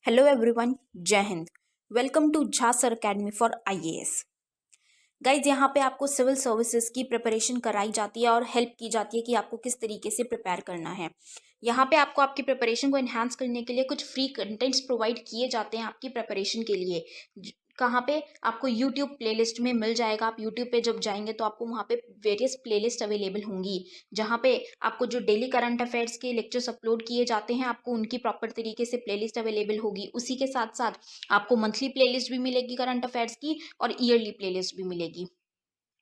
Hello everyone, जय हिंद। Welcome to Jha sir academy for IAS. Guys, यहाँ पे आपको सिविल सर्विसेज की प्रिपरेशन कराई जाती है और हेल्प की जाती है कि आपको किस तरीके से प्रिपेयर करना है। यहाँ पे आपको आपकी प्रिपरेशन को एनहांस करने के लिए कुछ फ्री कंटेंट्स प्रोवाइड किए जाते हैं आपकी प्रिपरेशन के लिए। कहाँ पे आपको यूट्यूब प्लेलिस्ट में मिल जाएगा। आप यूट्यूब पे जब जाएंगे तो आपको वहाँ पे वेरियस प्लेलिस्ट अवेलेबल होंगी, जहाँ पे आपको जो डेली करंट अफेयर्स के लेक्चर्स अपलोड किए जाते हैं आपको उनकी प्रॉपर तरीके से प्लेलिस्ट अवेलेबल होगी। उसी के साथ साथ आपको मंथली प्लेलिस्ट भी मिलेगी करंट अफेयर्स की और ईयरली प्लेलिस्ट भी मिलेगी।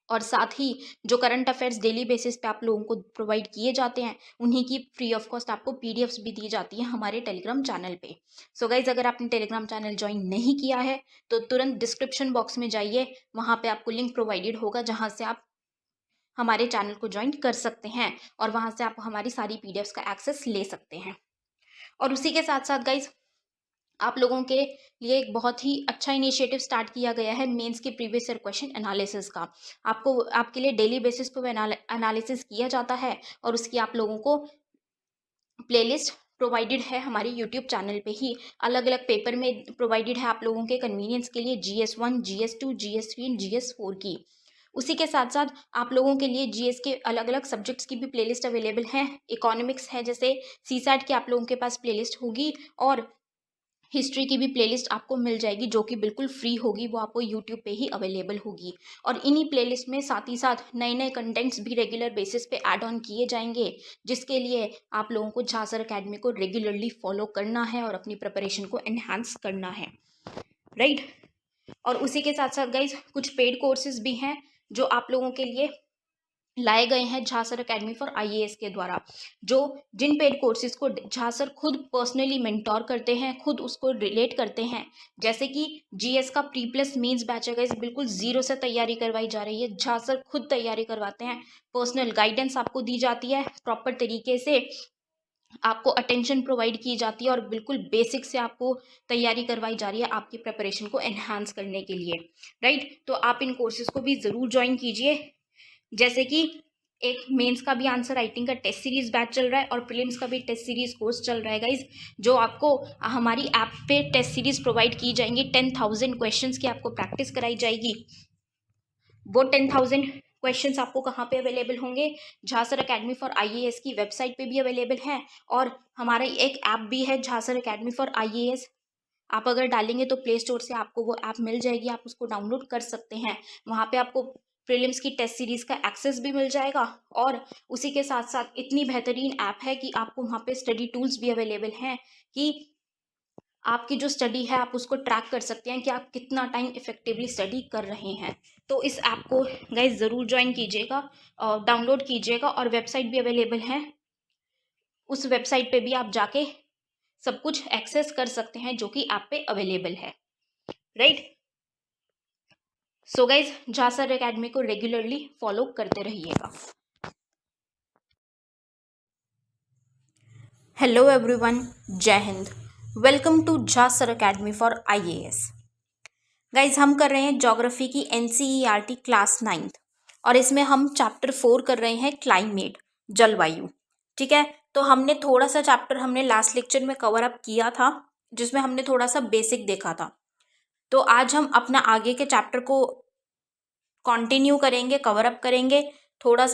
और साथ ही जो करंट अफेयर्स डेली बेसिस पे आप लोगों को प्रोवाइड किए जाते हैं उन्हीं की फ्री ऑफ कॉस्ट आपको पीडीएफ्स भी दी जाती हैं हमारे टेलीग्राम चैनल पे। सो गाइज, अगर आपने टेलीग्राम चैनल ज्वाइन नहीं किया है तो तुरंत डिस्क्रिप्शन बॉक्स में जाइए, वहाँ पे आपको लिंक प्रोवाइडेड होगा जहाँ से आप हमारे चैनल को ज्वाइन कर सकते हैं और वहाँ से आप हमारी सारी पीडीएफ्स का एक्सेस ले सकते हैं। और उसी के साथ साथ गाइज, आप लोगों के लिए एक बहुत ही अच्छा इनिशिएटिव स्टार्ट किया गया है मेंस के प्रीवियस ईयर क्वेश्चन एनालिसिस का। आपके लिए डेली बेसिस पर एनालिसिस किया जाता है और उसकी आप लोगों को प्लेलिस्ट प्रोवाइडेड है हमारे यूट्यूब चैनल पे ही। अलग अलग पेपर में प्रोवाइडेड है आप लोगों के कन्वीनियंस के लिए GS1, GS2, GS3 and GS4 की। उसी के साथ साथ आप लोगों के लिए जीएस के अलग अलग सब्जेक्ट्स की भी प्लेलिस्ट अवेलेबल है। इकोनॉमिक्स है जैसे सीसैट की आप लोगों के पास प्लेलिस्ट होगी और हिस्ट्री की भी प्लेलिस्ट आपको मिल जाएगी जो कि बिल्कुल फ्री होगी, वो आपको यूट्यूब पे ही अवेलेबल होगी। और इन्हीं प्लेलिस्ट में साथ ही साथ नए नए कंटेंट्स भी रेगुलर बेसिस पे ऐड ऑन किए जाएंगे, जिसके लिए आप लोगों को झा सर अकेडमी को रेगुलरली फॉलो करना है और अपनी प्रिपरेशन को एनहांस करना है, राइट। और उसी के साथ साथ गाइज, कुछ पेड कोर्सेज भी हैं जो आप लोगों के लिए लाए गए हैं Jha sir academy for IAS के द्वारा। जो जिन पेड कोर्सेज को झा सर खुद पर्सनली मेंटोर करते हैं, खुद उसको रिलेट करते हैं, जैसे कि जीएस का प्री प्लस मेंस बैच है गाइस, बिल्कुल जीरो से तैयारी करवाई जा रही है। झा सर खुद तैयारी करवाते हैं, पर्सनल गाइडेंस आपको दी जाती है, प्रॉपर तरीके से आपको अटेंशन प्रोवाइड की जाती है और बिल्कुल बेसिक से आपको तैयारी करवाई जा रही है आपकी प्रिपरेशन को एनहांस करने के लिए, राइट। तो आप इन कोर्सेज को भी ज़रूर ज्वाइन कीजिए। जैसे कि एक मेंस का भी आंसर राइटिंग का टेस्ट सीरीज बैच चल रहा है और प्रीलिम्स का भी टेस्ट सीरीज कोर्स चल रहा है गाइज, जो आपको हमारी ऐप पे टेस्ट सीरीज प्रोवाइड की जाएंगी। 10,000 क्वेश्चंस की आपको प्रैक्टिस कराई जाएगी। वो 10,000 क्वेश्चंस आपको कहाँ पे अवेलेबल होंगे? Jha sir academy for IAS की वेबसाइट पे भी अवेलेबल है और हमारा एक ऐप भी है Jha sir academy for IAS. आप अगर डालेंगे तो प्ले स्टोर से आपको वो ऐप मिल जाएगी, आप उसको डाउनलोड कर सकते हैं। वहाँ पे आपको प्रीलिम्स की टेस्ट सीरीज का एक्सेस भी मिल जाएगा और उसी के साथ साथ इतनी बेहतरीन ऐप है कि आपको वहाँ पे स्टडी टूल्स भी अवेलेबल हैं कि आपकी जो स्टडी है आप उसको ट्रैक कर सकते हैं कि आप कितना टाइम इफेक्टिवली स्टडी कर रहे हैं। तो इस ऐप को गाइज ज़रूर ज्वाइन कीजिएगा और डाउनलोड कीजिएगा और वेबसाइट भी अवेलेबल है। उस वेबसाइट पे भी आप जाके सब कुछ एक्सेस कर सकते हैं जो कि ऐप पे अवेलेबल है, right. So guys, Jha sir academy को रेगुलरली फॉलो करते रहिएगा। हेलो एवरीवन, जय हिंद। Welcome to Jha sir academy for IAS. Guys, हम कर रहे हैं ज्योग्राफी की एनसीईआरटी क्लास 9th और इसमें हम चैप्टर 4 कर रहे हैं क्लाइमेट, जलवायु। ठीक है, तो हमने थोड़ा सा चैप्टर हमने लास्ट लेक्चर में कवर अप किया था जिसमें हमने थोड़ा सा बेसिक देखा था। तो आज हम अपना आगे के चैप्टर को कंटिन्यू करेंगे, कवर अप करेंगे। थोड़ा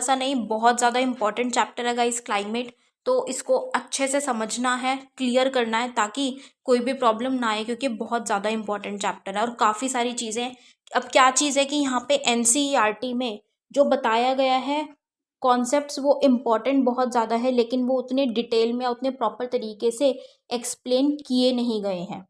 सा नहीं, बहुत ज़्यादा इंपॉर्टेंट चैप्टर है गाइस क्लाइमेट। तो इसको अच्छे से समझना है, क्लियर करना है ताकि कोई भी प्रॉब्लम ना आए, क्योंकि बहुत ज़्यादा इंपॉर्टेंट चैप्टर है और काफ़ी सारी चीज़ें। अब क्या चीज़ है कि यहाँ पे एनसीईआरटी में जो बताया गया है कॉन्सेप्ट्स वो इम्पॉर्टेंट बहुत ज़्यादा है, लेकिन वो उतने डिटेल में उतने प्रॉपर तरीके से एक्सप्लेन किए नहीं गए हैं।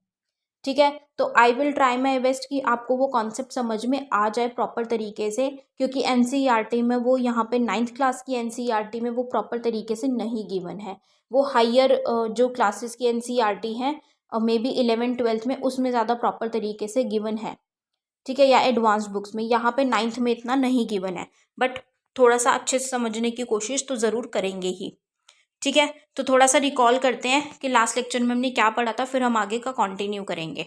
ठीक है, तो I will try my best कि आपको वो कॉन्सेप्ट समझ में आ जाए प्रॉपर तरीके से, क्योंकि एनसीईआरटी में वो यहाँ पे 9th क्लास की एनसीईआरटी में वो प्रॉपर तरीके से नहीं गिवन है। वो हायर जो क्लासेस की एनसीईआरटी हैं मे बी 11th-12th में उसमें ज़्यादा प्रॉपर तरीके से गिवन है। ठीक है, या एडवांस बुक्स में, यहाँ पे 9th में इतना नहीं गिवन है, बट थोड़ा सा अच्छे से समझने की कोशिश तो ज़रूर करेंगे ही। ठीक है, तो थोड़ा सा रिकॉल करते हैं कि लास्ट लेक्चर में हमने क्या पढ़ा था, फिर हम आगे का कंटिन्यू करेंगे।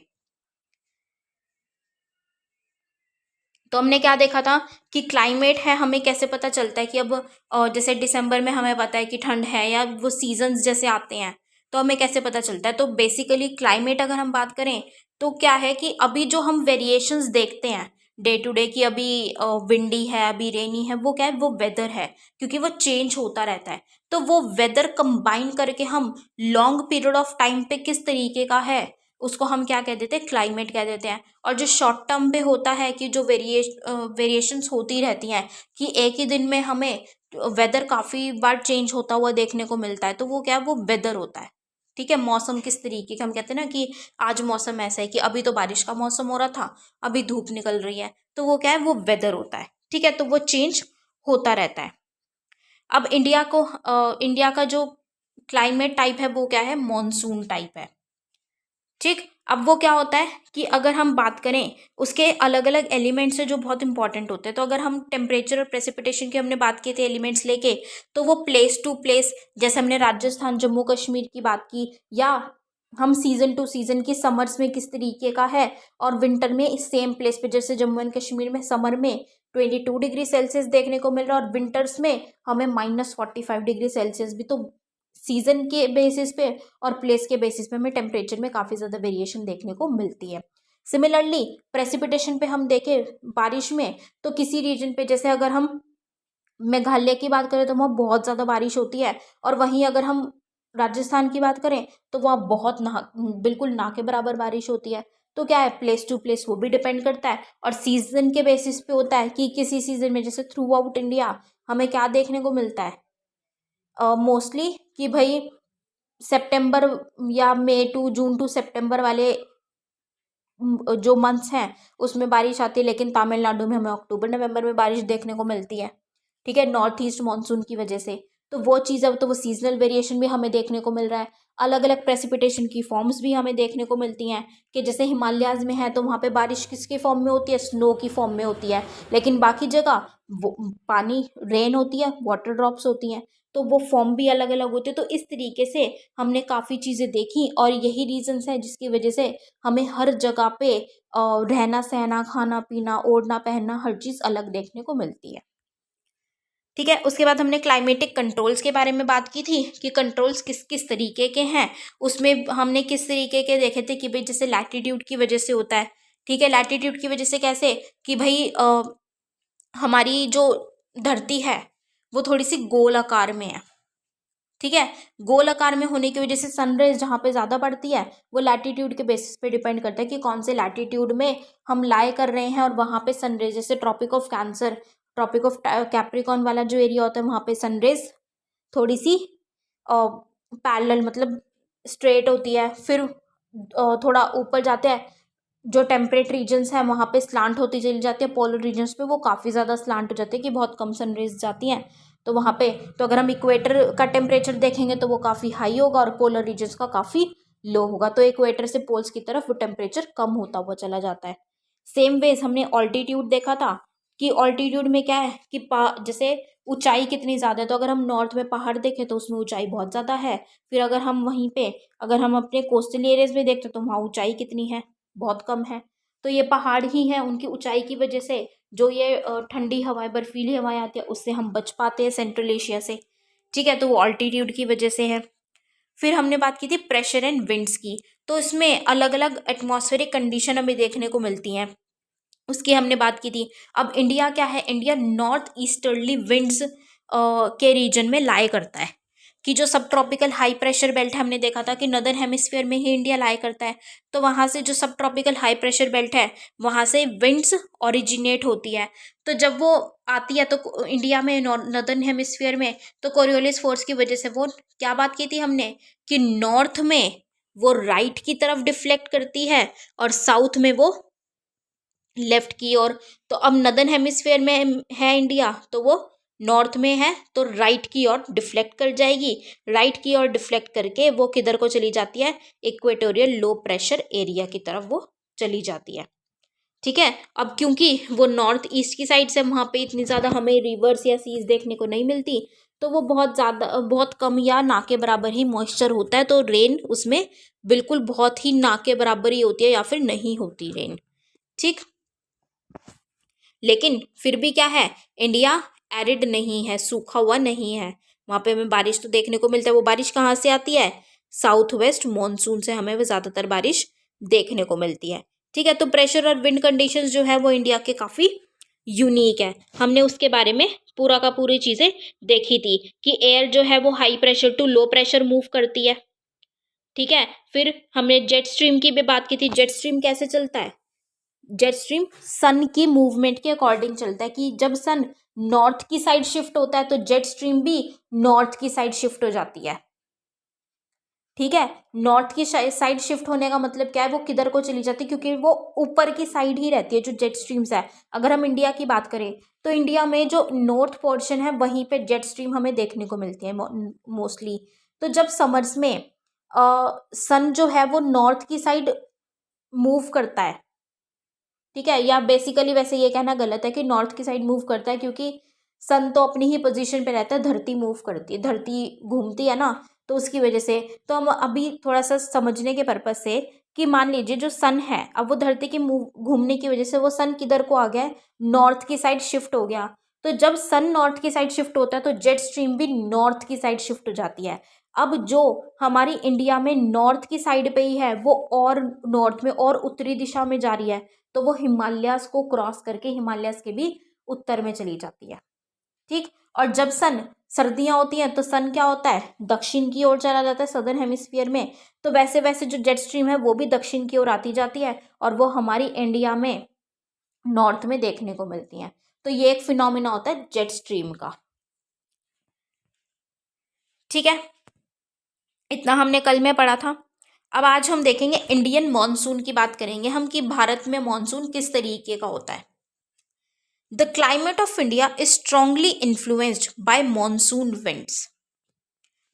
तो हमने क्या देखा था कि क्लाइमेट है, हमें कैसे पता चलता है कि अब जैसे दिसंबर में हमें पता है कि ठंड है या वो सीजन्स जैसे आते हैं, तो हमें कैसे पता चलता है? तो बेसिकली क्लाइमेट अगर हम बात करें तो क्या है कि अभी जो हम वेरिएशंस देखते हैं डे टू डे, कि अभी विंडी है, अभी रेनी है, वो क्या है, वो वेदर है, क्योंकि वो चेंज होता रहता है। तो वो वेदर कंबाइन करके हम लॉन्ग पीरियड ऑफ टाइम पे किस तरीके का है उसको हम क्या कह देते हैं, क्लाइमेट कह देते हैं। और जो शॉर्ट टर्म पे होता है कि जो वेरिएशंस होती रहती हैं, कि एक ही दिन में हमें वेदर काफ़ी बार चेंज होता हुआ देखने को मिलता है, तो वो क्या है, वो वेदर होता है। ठीक है, मौसम किस तरीके का, हम कहते हैं ना कि आज मौसम ऐसा है कि अभी तो बारिश का मौसम हो रहा था, अभी धूप निकल रही है, तो वो क्या है, वो वेदर होता है। ठीक है, तो वो चेंज होता रहता है। अब इंडिया का जो क्लाइमेट टाइप है वो क्या है, मॉनसून टाइप है। ठीक, अब वो क्या होता है कि अगर हम बात करें उसके अलग अलग एलिमेंट्स है जो बहुत इंपॉर्टेंट होते हैं। तो अगर हम टेम्परेचर और प्रेसिपिटेशन की हमने बात की थी एलिमेंट्स लेके, तो वो प्लेस टू प्लेस, जैसे हमने राजस्थान जम्मू कश्मीर की बात की, या हम सीजन टू सीजन की समर्स में किस तरीके का है, और विंटर में इस सेम प्लेस पे, जैसे जम्मू एंड कश्मीर में समर में 22 डिग्री सेल्सियस देखने को मिल रहा है, और विंटर्स में हमें -45 डिग्री सेल्सियस भी। तो सीजन के बेसिस पे और प्लेस के बेसिस पे हमें टेम्परेचर में काफ़ी ज़्यादा वेरिएशन देखने को मिलती है। सिमिलरली प्रेसिपिटेशन पे हम देखें बारिश में, तो किसी रीजन पे, जैसे अगर हम मेघालय की बात करें तो वहाँ बहुत ज़्यादा बारिश होती है, और वहीं अगर हम राजस्थान की बात करें तो वहाँ बिल्कुल ना के बराबर बारिश होती है। तो क्या है, प्लेस टू प्लेस वो भी डिपेंड करता है, और सीजन के बेसिस पे होता है कि किसी सीजन में, जैसे थ्रू आउट इंडिया हमें क्या देखने को मिलता है मोस्टली, कि भाई सितंबर या मई टू जून टू सितंबर वाले जो मंथ्स हैं उसमें बारिश आती है, लेकिन तमिलनाडु में हमें अक्टूबर नवंबर में बारिश देखने को मिलती है। ठीक है, नॉर्थ ईस्ट मानसून की वजह से। तो वो चीज़, अब तो वो सीजनल वेरिएशन भी हमें देखने को मिल रहा है। अलग अलग प्रेसिपिटेशन की फॉर्म्स भी हमें देखने को मिलती हैं, कि जैसे हिमालयाज में है तो वहाँ पे बारिश किसके फॉर्म में होती है, स्नो की फॉर्म में होती है, लेकिन बाकी जगह वो पानी, रेन होती है, वाटर ड्रॉप्स होती हैं, तो वो फॉर्म भी अलग अलग होते हैं। तो इस तरीके से हमने काफ़ी चीज़ें देखी, और यही रीजंस हैं जिसकी वजह से हमें हर जगह पे रहना सहना, खाना पीना, ओढ़ना पहनना, हर चीज़ अलग देखने को मिलती है। ठीक है, उसके बाद हमने क्लाइमेटिक कंट्रोल्स के बारे में बात की थी, कि कंट्रोल्स किस किस तरीके के हैं। उसमें हमने किस तरीके के देखे थे, कि भाई जैसे लैटिट्यूड की वजह से होता है। ठीक है, लैटिट्यूड की वजह से कैसे, कि भाई हमारी जो धरती है वो थोड़ी सी गोल आकार में है। ठीक है, गोल आकार में होने की वजह से सनरेज जहाँ पे ज़्यादा पड़ती है, वो लैटिट्यूड के बेसिस पे डिपेंड करता है कि कौन से लैटिट्यूड में हम लाई कर रहे हैं, और वहाँ पे सनरेज, जैसे tropic of cancer, tropic of capricorn वाला जो एरिया होता है, वहाँ पे सनरेज थोड़ी सी पैरेलल, मतलब स्ट्रेट होती है। फिर थोड़ा ऊपर जाते हैं, जो टेम्परेट रीजन्स हैं वहाँ पे स्लांट होती चली जाती है, पोलर रीजन्स पे वो काफ़ी ज़्यादा स्लांट हो जाती है, कि बहुत कम सनरेज जाती हैं। तो वहाँ पे, तो अगर हम इक्वेटर का टेम्परेचर देखेंगे तो वो काफ़ी हाई होगा, और पोलर रीजन्स का काफ़ी लो होगा। तो इक्वेटर से पोल्स की तरफ वो टेम्परेचर कम होता हुआ चला जाता है। सेम वेज हमने ऑल्टीट्यूड देखा था, कि ऑल्टीट्यूड में क्या है कि जैसे ऊंचाई कितनी ज़्यादा है, तो अगर हम नॉर्थ में पहाड़ देखें तो उसमें ऊंचाई बहुत ज़्यादा है। फिर अगर हम वहीं पे, अगर हम अपने कोस्टल एरियाज में देखते तो वहाँ ऊंचाई कितनी है, बहुत कम है। तो ये पहाड़ ही हैं, उनकी ऊंचाई की वजह से जो ये ठंडी हवाएं, बर्फीली हवाएं आती है, उससे हम बच पाते हैं सेंट्रल एशिया से। ठीक है, तो वो ऑल्टीट्यूड की वजह से है। फिर हमने बात की थी प्रेशर एंड विंड्स की, तो इसमें अलग अलग एटमॉस्फेरिक कंडीशन हमें देखने को मिलती हैं, उसकी हमने बात की थी। अब इंडिया क्या है, इंडिया नॉर्थ ईस्टर्ली विंड्स के रीजन में लाई करता है, कि जो सब ट्रॉपिकल हाई प्रेशर बेल्ट है, हमने देखा था कि नदर्न हेमिस्फीयर में ही इंडिया लाई करता है। तो वहाँ से जो सब ट्रॉपिकल हाई प्रेशर बेल्ट है, वहाँ से विंड्स ओरिजिनेट होती है। तो जब वो आती है तो इंडिया में, नदर्न हेमिस्फीयर में, तो कोरियोलिस फोर्स की वजह से वो, क्या बात की थी हमने, कि नॉर्थ में वो राइट की तरफ डिफ्लेक्ट करती है, और साउथ में वो लेफ्ट की ओर। तो अब नदर्न हेमिस्फेयर में है इंडिया, तो वो नॉर्थ में है, तो राइट की ओर डिफ्लेक्ट कर जाएगी। राइट की ओर डिफ्लेक्ट करके वो किधर को चली जाती है, इक्वेटोरियल लो प्रेशर एरिया की तरफ वो चली जाती है। ठीक है, अब क्योंकि वो नॉर्थ ईस्ट की साइड से, वहाँ पे इतनी ज़्यादा हमें रिवर्स या सीज देखने को नहीं मिलती, तो वो बहुत ज़्यादा, बहुत कम या ना के बराबर ही मॉइस्चर होता है, तो रेन उसमें बिल्कुल बहुत ही ना के बराबर ही होती है, या फिर नहीं होती रेन। ठीक, लेकिन फिर भी क्या है, इंडिया एरिड नहीं है, सूखा हुआ नहीं है, वहाँ पे हमें बारिश तो देखने को मिलता है। वो बारिश कहाँ से आती है, साउथ वेस्ट मॉनसून से हमें वो ज़्यादातर बारिश देखने को मिलती है। ठीक है, तो प्रेशर और विंड कंडीशंस जो है वो इंडिया के काफ़ी यूनिक है। हमने उसके बारे में पूरा का पूरी चीज़ें देखी थी कि एयर जो है वो high pressure to low pressure move करती है। ठीक है, फिर हमने जेट स्ट्रीम की भी बात की थी। जेट स्ट्रीम कैसे चलता है? जेट स्ट्रीम सन की मूवमेंट के अकॉर्डिंग चलता है कि जब सन नॉर्थ की साइड शिफ्ट होता है तो जेट स्ट्रीम भी नॉर्थ की साइड शिफ्ट हो जाती है। ठीक है, नॉर्थ की साइड शिफ्ट होने का मतलब क्या है, वो किधर को चली जाती है, क्योंकि वो ऊपर की साइड ही रहती है जो जेट स्ट्रीम्स है। अगर हम इंडिया की बात करें तो इंडिया में जो नॉर्थ पोर्शन है वहीं पे जेट स्ट्रीम हमें देखने को मिलती है मोस्टली। तो जब समर्स में सन जो है वो नॉर्थ की साइड मूव करता है, ठीक है, या बेसिकली वैसे ये कहना गलत है कि नॉर्थ की साइड मूव करता है, क्योंकि सन तो अपनी ही पोजीशन पे रहता है, धरती मूव करती है, धरती घूमती है ना, तो उसकी वजह से। तो हम अभी थोड़ा सा समझने के पर्पज से कि मान लीजिए जो सन है अब वो धरती की मूव घूमने की वजह से वो सन किधर को आ गया है, नॉर्थ की साइड शिफ्ट हो गया। तो जब सन नॉर्थ की साइड शिफ्ट होता है तो जेट स्ट्रीम भी नॉर्थ की साइड शिफ्ट हो जाती है। अब जो हमारी इंडिया में नॉर्थ की साइड पे ही है वो और नॉर्थ में और उत्तरी दिशा में जा रही है, तो वो हिमालयास को क्रॉस करके हिमालयास के भी उत्तर में चली जाती है। ठीक, और जब सन सर्दियां होती हैं तो सन क्या होता है, दक्षिण की ओर चला जाता है, सदर्न हेमिस्फीयर में। तो वैसे वैसे जो जेट स्ट्रीम है वो भी दक्षिण की ओर आती जाती है और वो हमारी इंडिया में नॉर्थ में देखने को मिलती हैं। तो ये एक फिनोमिना होता है जेट स्ट्रीम का। ठीक है, इतना हमने कल में पढ़ा था। अब आज हम देखेंगे इंडियन मॉनसून की बात करेंगे हम कि भारत में मॉनसून किस तरीके का होता है। The climate of India is strongly influenced by monsoon winds.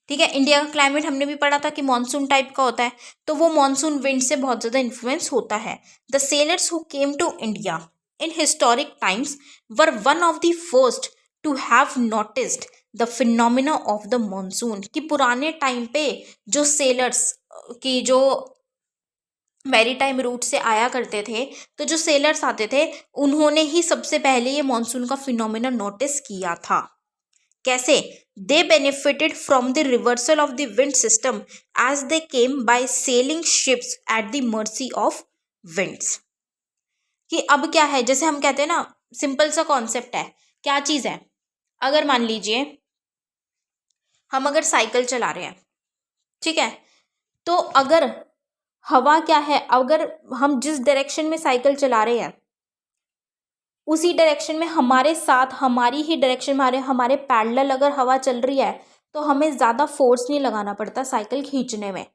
ठीक है, इंडिया का क्लाइमेट हमने भी पढ़ा था कि मॉनसून टाइप का होता है, तो वो मॉनसून विंड से बहुत ज़्यादा इन्फ्लुएंस होता है। The sailors who came to India in historic times were one of the first to have noticed the phenomena of the monsoon. कि पुराने टाइम पे जो सेलर्स की जो मैरीटाइम रूट से आया करते थे, तो जो सेलर्स आते थे उन्होंने ही सबसे पहले ये मॉनसून का फिनोमिना नोटिस किया था। कैसे? They benefited from the reversal of the wind system as they came by sailing ships at the mercy of winds. कि अब क्या है, जैसे हम कहते हैं ना, सिंपल सा कॉन्सेप्ट है। क्या चीज़ है, अगर मान लीजिए हम अगर साइकिल चला रहे हैं, ठीक है, तो अगर हवा क्या है, अगर हम जिस डायरेक्शन में साइकिल चला रहे हैं उसी डायरेक्शन में हमारे साथ हमारी ही डायरेक्शन में हमारे पैरेलल अगर हवा चल रही है तो हमें ज़्यादा फोर्स नहीं लगाना पड़ता साइकिल खींचने में।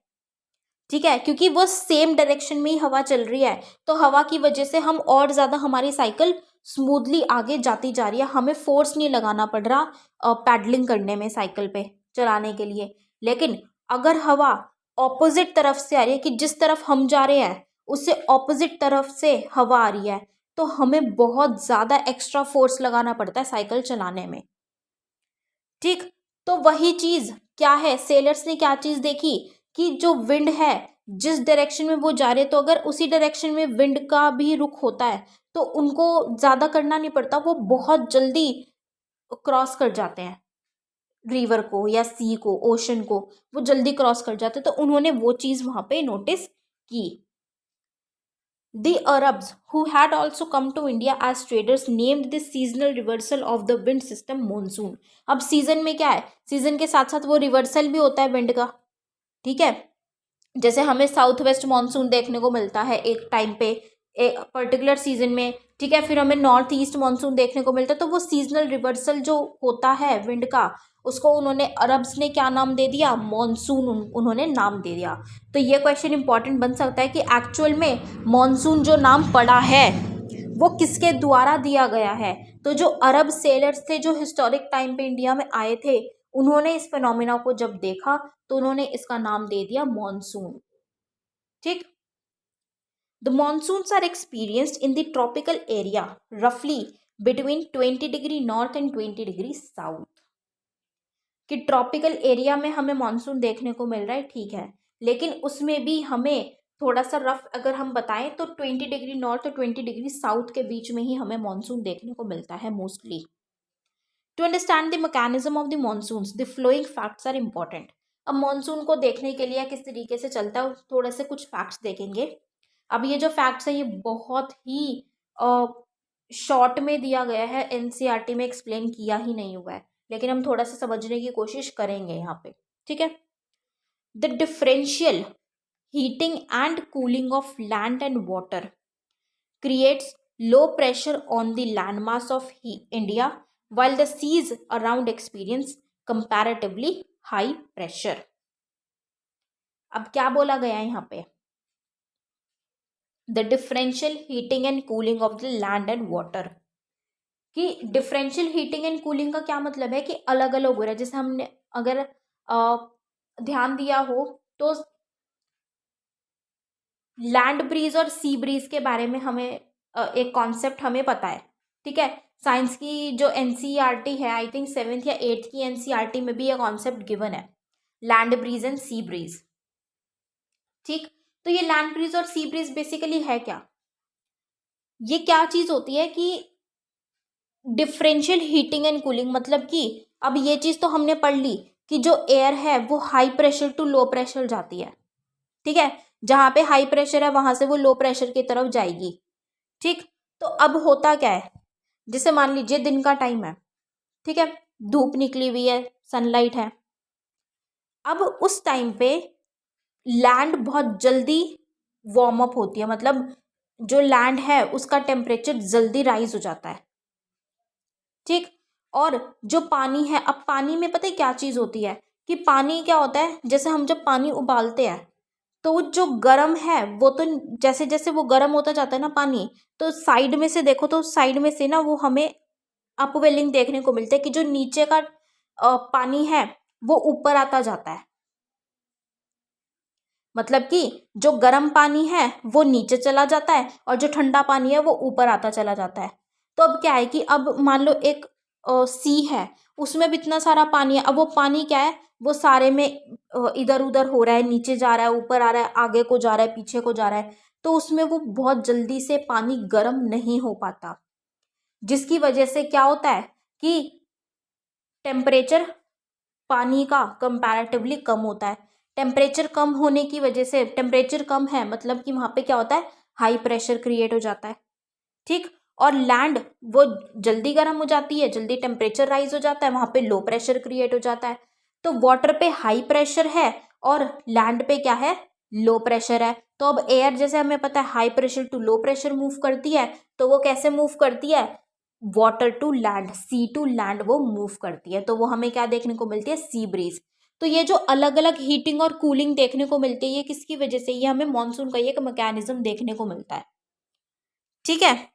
ठीक है, क्योंकि वो सेम डायरेक्शन में ही हवा चल रही है, तो हवा की वजह से हम और ज़्यादा हमारी साइकिल स्मूथली आगे जाती जा रही है, हमें फोर्स नहीं लगाना पड़ रहा पैडलिंग करने में साइकिल पे चलाने के लिए। लेकिन अगर हवा ऑपोजिट तरफ से आ रही है कि जिस तरफ हम जा रहे हैं उससे ऑपोजिट तरफ से हवा आ रही है, तो हमें बहुत ज़्यादा एक्स्ट्रा फोर्स लगाना पड़ता है साइकिल चलाने में। ठीक, तो वही चीज़ क्या है, सेलर्स ने क्या चीज़ देखी कि जो विंड है जिस डायरेक्शन में वो जा रहे हैं, तो अगर उसी डायरेक्शन में विंड का भी रुख होता है तो उनको ज़्यादा करना नहीं पड़ता, वो बहुत जल्दी क्रॉस कर जाते हैं रिवर को या सी को, ओशन को, वो जल्दी क्रॉस कर जाते हैं। तो उन्होंने वो चीज़ वहाँ पे नोटिस की। The Arabs, who had also come to India as traders, named this seasonal reversal of the wind system monsoon. अब सीजन में क्या है, सीजन के साथ साथ वो रिवर्सल भी होता है विंड का। ठीक है, जैसे हमें साउथ वेस्ट मानसून देखने को मिलता है एक टाइम पे, एक पर्टिकुलर सीजन में। ठीक है, फिर हमें नॉर्थ ईस्ट मानसून देखने को मिलता है। तो वो सीजनल रिवर्सल जो होता है विंड का, उसको उन्होंने अरब्स ने क्या नाम दे दिया, मानसून उन्होंने नाम दे दिया। तो ये क्वेश्चन इंपॉर्टेंट बन सकता है कि एक्चुअल में मानसून जो नाम पड़ा है वो किसके द्वारा दिया गया है। तो जो अरब सेलर्स थे जो हिस्टोरिक टाइम पे इंडिया में आए थे, उन्होंने इस फिनोमिना को जब देखा तो उन्होंने इसका नाम दे दिया मानसून। ठीक, the monsoons are experienced in the tropical area रफली between 20 degree north and 20 degree south. कि ट्रॉपिकल एरिया में हमें मानसून देखने को मिल रहा है, ठीक है, लेकिन उसमें भी हमें थोड़ा सा रफ अगर हम बताएं तो 20 डिग्री नॉर्थ और 20 डिग्री साउथ के बीच में ही हमें मानसून देखने को मिलता है mostly. To understand the mechanism of the monsoons, the following facts are important. अब मॉनसून को देखने के लिए किस तरीके से चलता है थोड़े से कुछ फैक्ट्स देखेंगे। अब ये जो फैक्ट्स है ये बहुत ही शॉर्ट में दिया गया है, एनसीईआरटी में एक्सप्लेन किया ही नहीं हुआ है, लेकिन हम थोड़ा सा समझने की कोशिश करेंगे यहाँ पे। ठीक है। The differential heating and cooling of land and water creates low pressure on the landmass of India, while the seas around experience comparatively high pressure. अब क्या बोला गया है यहाँ पे? The differential heating and cooling of the land and water. कि differential heating and cooling का क्या मतलब है कि अलग अलग हो रहा है। जैसे हमने अगर ध्यान दिया हो तो लैंड ब्रीज और सी ब्रीज के बारे में हमें एक कॉन्सेप्ट हमें पता है। ठीक है। साइंस की जो एनसीईआरटी है, आई थिंक 7th या 8th की एनसीईआरटी में भी ये कॉन्सेप्ट गिवन है, land breeze and sea breeze. ठीक। तो ये लैंड ब्रीज और सी ब्रीज बेसिकली है क्या? ये क्या चीज होती है कि डिफरेंशियल हीटिंग एंड कूलिंग, मतलब कि अब ये चीज तो हमने पढ़ ली कि जो एयर है वो high pressure to low pressure जाती है। ठीक है। जहां पे हाई प्रेशर है वहां से वो लो प्रेशर की तरफ जाएगी। ठीक। तो अब होता क्या है, जैसे मान लीजिए दिन का टाइम है, ठीक है, धूप निकली हुई है, सनलाइट है। अब उस टाइम पे लैंड बहुत जल्दी वार्म अप होती है, मतलब जो लैंड है उसका टेम्परेचर जल्दी राइज हो जाता है। ठीक। और जो पानी है, अब पानी में पता है क्या चीज होती है कि पानी क्या होता है, जैसे हम जब पानी उबालते हैं तो जो गर्म है वो तो जैसे जैसे वो गर्म होता जाता है ना पानी, तो साइड में से देखो तो साइड में से ना वो हमें अपवेलिंग देखने को मिलता है कि जो नीचे का पानी है वो ऊपर आता जाता है। मतलब कि जो गर्म पानी है वो नीचे चला जाता है और जो ठंडा पानी है वो ऊपर आता चला जाता है। तो अब क्या है कि अब मान लो एक सी है, उसमें भी इतना सारा पानी है। अब वो पानी क्या है, वो सारे में इधर उधर हो रहा है, नीचे जा रहा है, ऊपर आ रहा है, आगे को जा रहा है, पीछे को जा रहा है। तो उसमें वो बहुत जल्दी से पानी गर्म नहीं हो पाता, जिसकी वजह से क्या होता है कि टेम्परेचर पानी का कंपैरेटिवली कम होता है। टेम्परेचर कम होने की वजह से, टेम्परेचर कम है मतलब कि वहां पे क्या होता है, हाई प्रेशर क्रिएट हो जाता है। ठीक। और लैंड वो जल्दी गर्म हो जाती है, जल्दी टेम्परेचर राइज हो जाता है, वहां पे लो प्रेशर क्रिएट हो जाता है। तो वाटर पे हाई प्रेशर है और लैंड पे क्या है, लो प्रेशर है। तो अब एयर जैसे हमें पता है high pressure to low pressure move करती है, तो वो कैसे मूव करती है, water to land, sea to land वो मूव करती है। तो वो हमें क्या देखने को मिलती है, सी ब्रीज। तो ये जो अलग अलग हीटिंग और कूलिंग देखने को मिलती है, ये किसकी वजह से, ये हमें मानसून का एक मैकेनिज्म देखने को मिलता है। ठीक है।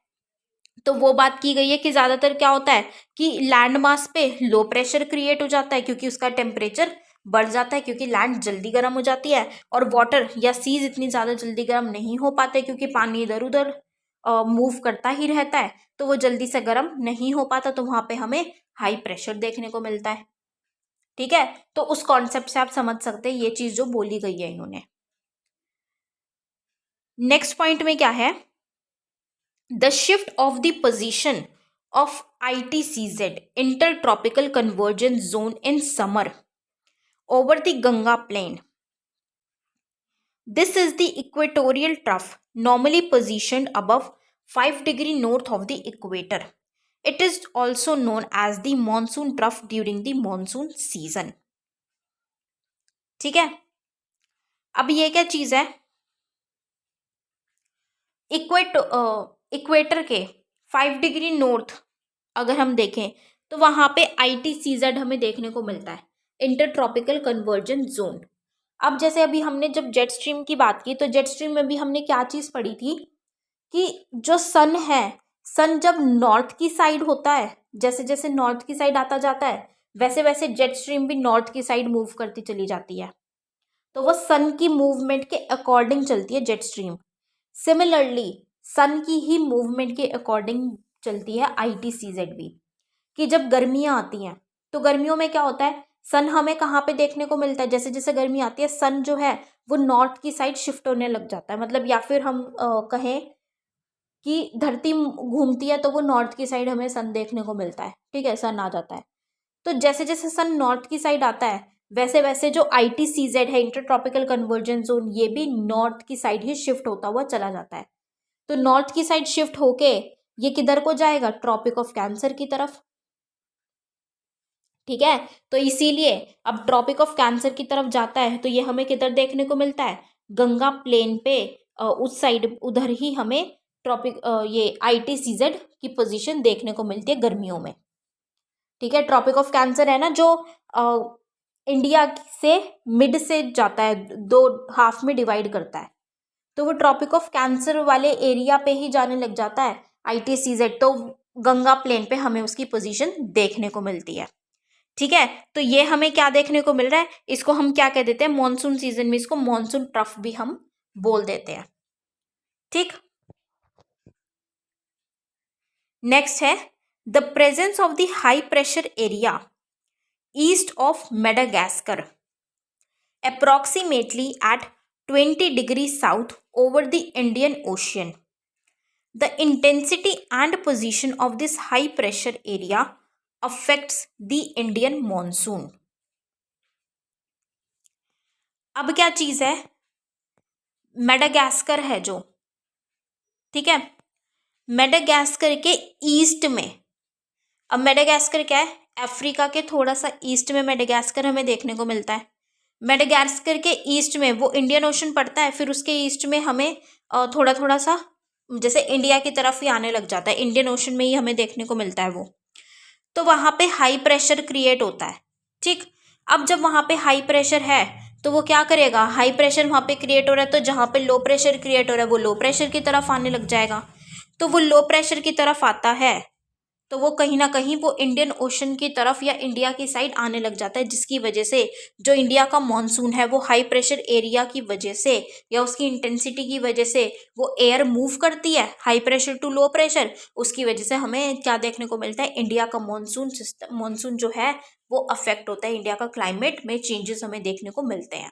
तो वो बात की गई है कि ज्यादातर क्या होता है कि लैंड मास पे लो प्रेशर क्रिएट हो जाता है क्योंकि उसका टेम्परेचर बढ़ जाता है, क्योंकि लैंड जल्दी गर्म हो जाती है। और वाटर या सीज इतनी ज्यादा जल्दी गर्म नहीं हो पाते क्योंकि पानी इधर उधर मूव करता ही रहता है, तो वो जल्दी से गर्म नहीं हो पाता। तो वहां पे हमें हाई प्रेशर देखने को मिलता है। ठीक है। तो उस कॉन्सेप्ट से आप समझ सकते हैं ये चीज जो बोली गई है इन्होंने। नेक्स्ट पॉइंट में क्या है, the shift of the position of ITCZ, Intertropical Convergence Zone, in summer over the Ganga Plain. This is the equatorial trough, normally positioned above 5 degree north of the equator. It is also known as the monsoon trough during the monsoon season. ठीक है। अब ये क्या चीज है, equator के 5 degree north अगर हम देखें तो वहां पे ITCZ हमें देखने को मिलता है, इंटरट्रॉपिकल कन्वर्जेंस जोन। अब जैसे अभी हमने जब जेट स्ट्रीम की बात की तो जेट स्ट्रीम में भी हमने क्या चीज पढ़ी थी कि जो सन है, सन जब नॉर्थ की साइड होता है, जैसे जैसे नॉर्थ की साइड आता जाता है वैसे वैसे जेट स्ट्रीम भी नॉर्थ की साइड मूव करती चली जाती है। तो वो सन की मूवमेंट के अकॉर्डिंग चलती है जेट स्ट्रीम। सिमिलरली सन की ही मूवमेंट के अकॉर्डिंग चलती है ITCZ भी। कि जब गर्मियाँ आती हैं तो गर्मियों में क्या होता है, सन हमें कहाँ पे देखने को मिलता है, जैसे जैसे गर्मी आती है सन जो है वो नॉर्थ की साइड शिफ्ट होने लग जाता है। मतलब या फिर हम कहें कि धरती घूमती है तो वो नॉर्थ की साइड हमें सन देखने को मिलता है। ठीक है, सन आ जाता है। तो जैसे जैसे सन नॉर्थ की साइड आता है वैसे वैसे जो ITCZ है, इंटर ट्रॉपिकल कन्वर्जेंस जोन, ये भी नॉर्थ की साइड ही शिफ्ट होता हुआ चला जाता है। तो नॉर्थ की साइड शिफ्ट होके ये किधर को जाएगा, ट्रॉपिक ऑफ कैंसर की तरफ। ठीक है, तो इसीलिए अब ट्रॉपिक ऑफ कैंसर की तरफ जाता है तो ये हमें किधर देखने को मिलता है, गंगा प्लेन पे उस साइड, उधर ही हमें ट्रॉपिक ये ITCZ की पोजीशन देखने को मिलती है गर्मियों में। ठीक है, ट्रॉपिक ऑफ कैंसर है ना जो इंडिया से मिड से जाता है, दो हाफ में डिवाइड करता है, तो वो ट्रॉपिक ऑफ कैंसर वाले एरिया पे ही जाने लग जाता है ITCZ। तो गंगा प्लेन पे हमें उसकी पोजीशन देखने को मिलती है। ठीक है, तो ये हमें क्या देखने को मिल रहा है, इसको हम क्या कह देते हैं, मॉनसून सीजन में इसको मॉनसून ट्रफ भी हम बोल देते हैं। ठीक, नेक्स्ट है the presence of the high pressure area east of Madagascar approximately at 20 degrees south over the Indian Ocean. The intensity and position of this high pressure area affects the Indian monsoon. अब क्या चीज है, Madagascar है जो, ठीक है, Madagascar के east में, अब मेडागास्कर क्या है, अफ्रीका के थोड़ा सा ईस्ट में मेडागास्कर हमें देखने को मिलता है। मेडागास्कर के ईस्ट में वो इंडियन ओशन पड़ता है, फिर उसके ईस्ट में हमें थोड़ा थोड़ा सा जैसे इंडिया की तरफ ही आने लग जाता है, इंडियन ओशन में ही हमें देखने को मिलता है वो। तो वहाँ पे हाई प्रेशर क्रिएट होता है। ठीक, अब जब वहाँ पे हाई प्रेशर है तो वो क्या करेगा, हाई प्रेशर वहाँ पे क्रिएट हो रहा है तो जहाँ पे लो प्रेशर क्रिएट हो रहा है वो लो प्रेशर की तरफ आने लग जाएगा। तो वो लो प्रेशर की तरफ आता है तो वो कहीं ना कहीं वो इंडियन ओशन की तरफ या इंडिया की साइड आने लग जाता है, जिसकी वजह से जो इंडिया का मॉनसून है वो हाई प्रेशर एरिया की वजह से या उसकी इंटेंसिटी की वजह से वो एयर मूव करती है high pressure to low pressure. उसकी वजह से हमें क्या देखने को मिलता है, इंडिया का मॉनसून सिस्टम, मॉनसून जो है वो अफेक्ट होता है, इंडिया का क्लाइमेट में चेंजेस हमें देखने को मिलते हैं।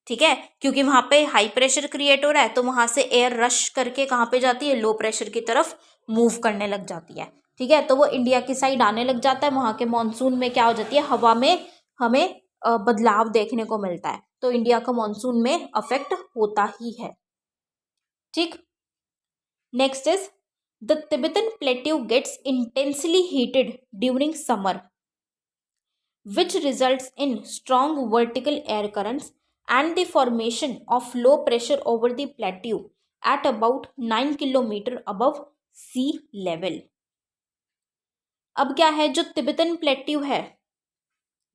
ठीक है, क्योंकि वहां पे हाई प्रेशर क्रिएट हो रहा है तो वहां से एयर रश करके कहाँ पे जाती है, लो प्रेशर की तरफ मूव करने लग जाती है। ठीक है, तो वो इंडिया की साइड आने लग जाता है, वहां के मॉनसून में क्या हो जाती है, हवा में हमें बदलाव देखने को मिलता है, तो इंडिया का मॉनसून में अफेक्ट होता ही है। ठीक, next is the Tibetan plateau gets intensely heated during summer which results in strong vertical air currents and the formation of low pressure over the plateau at about 9 kilometer above sea level. अब क्या है, जो Tibetan plateau है,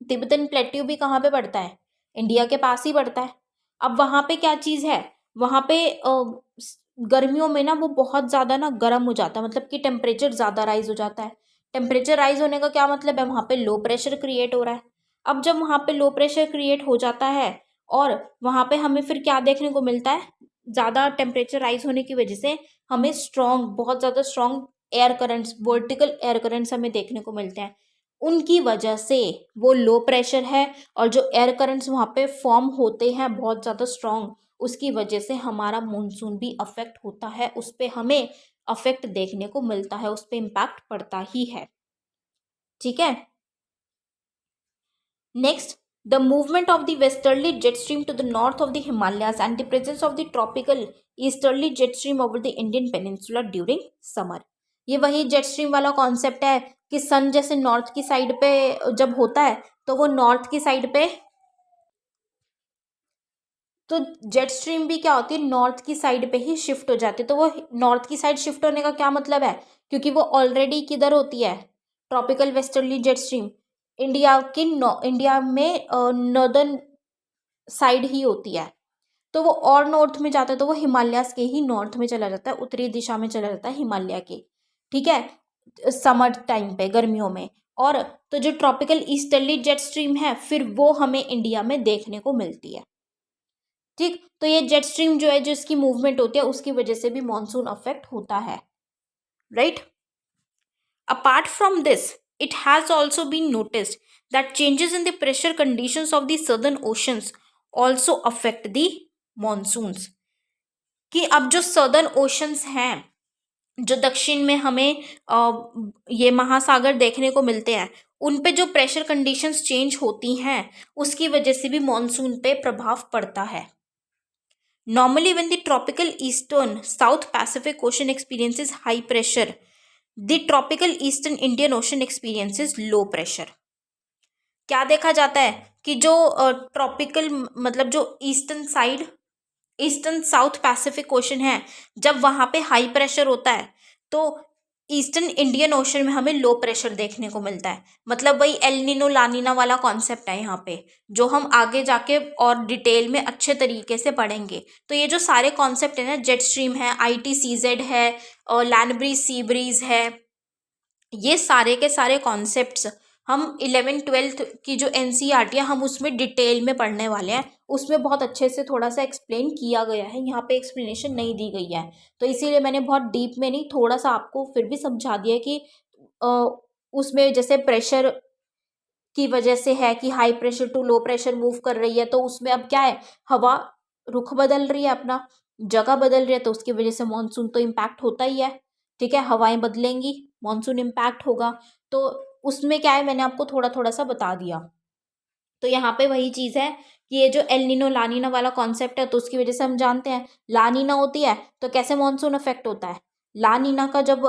Tibetan plateau भी कहाँ पे पड़ता है, इंडिया के पास ही पड़ता है। अब वहाँ पे क्या चीज़ है, वहाँ पे गर्मियों में ना वो बहुत ज़्यादा ना गर्म हो जाता है, मतलब कि टेम्परेचर ज़्यादा राइज हो जाता है। टेम्परेचर राइज होने का क्या मतलब है, वहाँ पे लो प्रेशर क्रिएट हो रहा है। अब जब वहाँ पे लो प्रेशर क्रिएट हो जाता है और वहाँ पे हमें फिर क्या देखने को मिलता है, ज़्यादा टेम्परेचर राइज होने की वजह से हमें स्ट्रॉन्ग, बहुत ज़्यादा strong air currents, vertical air currents हमें देखने को मिलते हैं। उनकी वजह से वो लो प्रेशर है और जो एयर करंट्स वहाँ पे फॉर्म होते हैं बहुत ज़्यादा स्ट्रॉन्ग, उसकी वजह से हमारा मानसून भी अफेक्ट होता है, उस पर हमें अफेक्ट देखने को मिलता है, उस पर इम्पैक्ट पड़ता ही है। ठीक है, next the movement of the westerly jet stream to the north of the Himalayas and the presence of the tropical easterly jet stream over the Indian peninsula during summer. ये वही जेट स्ट्रीम वाला concept है कि सन जैसे north की side पे जब होता है तो वो नॉर्थ की साइड पे, तो जेट स्ट्रीम भी क्या होती है, नॉर्थ की साइड पे ही शिफ्ट हो जाती है। तो वो नॉर्थ की साइड शिफ्ट होने का क्या मतलब है, क्योंकि वो ऑलरेडी किधर होती है, tropical westerly jet stream India की इंडिया में नॉर्दर्न साइड ही होती है, तो वो और नॉर्थ में जाता है तो वो हिमालयास के ही नॉर्थ में चला जाता है, उत्तरी दिशा में चला जाता है हिमालय के। ठीक है, समर टाइम पे, गर्मियों में। और तो जो ट्रॉपिकल ईस्टर्ली जेट स्ट्रीम है फिर वो हमें इंडिया में देखने को मिलती है। ठीक, तो ये जेट स्ट्रीम जो है, जो इसकी मूवमेंट होती है उसकी वजह से भी मॉनसून अफेक्ट होता है, right. Apart from this it has also been noticed that changes in the pressure conditions of the southern oceans also affect the monsoons। कि अब जो सदर्न ओशंस हैं जो दक्षिण में हमें ये महासागर देखने को मिलते हैं, उन पे जो प्रेशर कंडीशंस चेंज होती हैं उसकी वजह से भी मॉनसून पे प्रभाव पड़ता है। Normally when the tropical eastern south Pacific ocean experiences high pressure, the tropical eastern Indian ocean experiences low pressure. क्या देखा जाता है कि जो ट्रॉपिकल मतलब जो eastern side, eastern south Pacific ocean है, जब वहाँ पे हाई प्रेशर होता है तो ईस्टर्न इंडियन ओशन में हमें लो प्रेशर देखने को मिलता है। मतलब वही एल नीनो ला नीना वाला कॉन्सेप्ट है यहाँ पे, जो हम आगे जाके और डिटेल में अच्छे तरीके से पढ़ेंगे। तो ये जो सारे कॉन्सेप्ट है ना, जेट स्ट्रीम है, ITCZ है और लैंड ब्रीज सी ब्रीज है, ये सारे के सारे कॉन्सेप्ट्स हम 11th-12th की जो NCERT है हम उसमें डिटेल में पढ़ने वाले हैं। उसमें बहुत अच्छे से थोड़ा सा एक्सप्लेन किया गया है, यहाँ पे एक्सप्लेनेशन नहीं दी गई है, तो इसीलिए मैंने बहुत डीप में नहीं, थोड़ा सा आपको फिर भी समझा दिया कि अ, उसमें जैसे प्रेशर की वजह से है कि high pressure to low pressure move कर रही है, तो उसमें अब क्या है, हवा रुख बदल रही है, अपना जगह बदल रही है, तो उसकी वजह से मानसून तो इम्पैक्ट होता ही है। ठीक है, हवाएं बदलेंगी, मानसून इम्पैक्ट होगा। तो उसमें क्या है, मैंने आपको थोड़ा थोड़ा सा बता दिया। तो यहाँ पे वही चीज़ है कि ये जो एल नीनो ला नीना वाला कॉन्सेप्ट है, तो उसकी वजह से हम जानते हैं ला नीना होती है तो कैसे मानसून अफेक्ट होता है। ला नीना का जब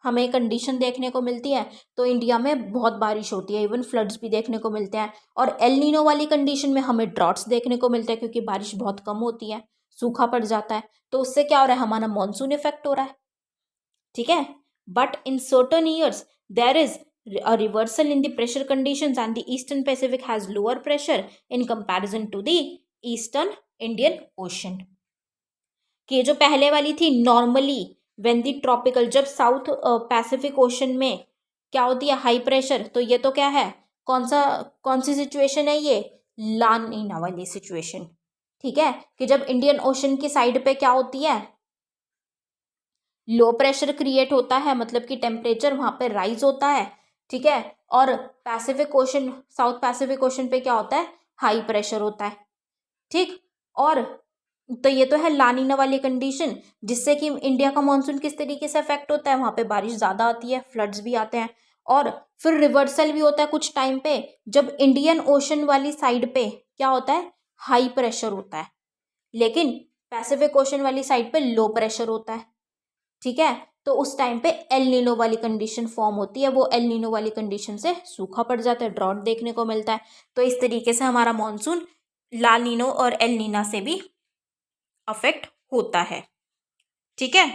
हमें कंडीशन देखने को मिलती है तो इंडिया में बहुत बारिश होती है, इवन फ्लड्स भी देखने को मिलते हैं। और एल नीनो वाली कंडीशन में हमें ड्रॉट्स देखने को मिलते हैं, क्योंकि बारिश बहुत कम होती है, सूखा पड़ जाता है। तो उससे क्या हो रहा है, हमारा मानसून इफेक्ट हो रहा है। ठीक है, but in certain years there is a reversal in the pressure conditions and the eastern Pacific has lower pressure in comparison to the eastern Indian Ocean। कि जो पहले वाली थी नॉर्मली व्हेन दी ट्रॉपिकल, जब साउथ पैसिफिक ओशन में क्या होती है, हाई प्रेशर, तो ये तो क्या है, कौन सी सिचुएशन है ये, ला नीना वाली सिचुएशन। ठीक है, कि जब इंडियन ओशन की साइड पे क्या होती है, लो प्रेशर क्रिएट होता है, मतलब कि टेम्परेचर वहां पे राइज होता है। ठीक है, और Pacific ocean, south Pacific ocean पे क्या होता है, हाई प्रेशर होता है। ठीक, और तो ये तो है लानीना वाली कंडीशन, जिससे कि इंडिया का मानसून किस तरीके से अफेक्ट होता है, वहां पे बारिश ज्यादा आती है, फ्लड्स भी आते हैं। और फिर रिवर्सल भी होता है कुछ टाइम पे, जब इंडियन ओशन वाली साइड पे क्या होता है, हाई प्रेशर होता है, लेकिन पैसिफिक ओशन वाली साइड पे लो प्रेशर होता है। ठीक है, तो उस टाइम पे एल नीनो वाली कंडीशन फॉर्म होती है, वो एल नीनो वाली कंडीशन से सूखा पड़ जाता है, ड्रॉट देखने को मिलता है। तो इस तरीके से हमारा मॉनसून ला नीनो और एल नीना से भी अफेक्ट होता है। ठीक है,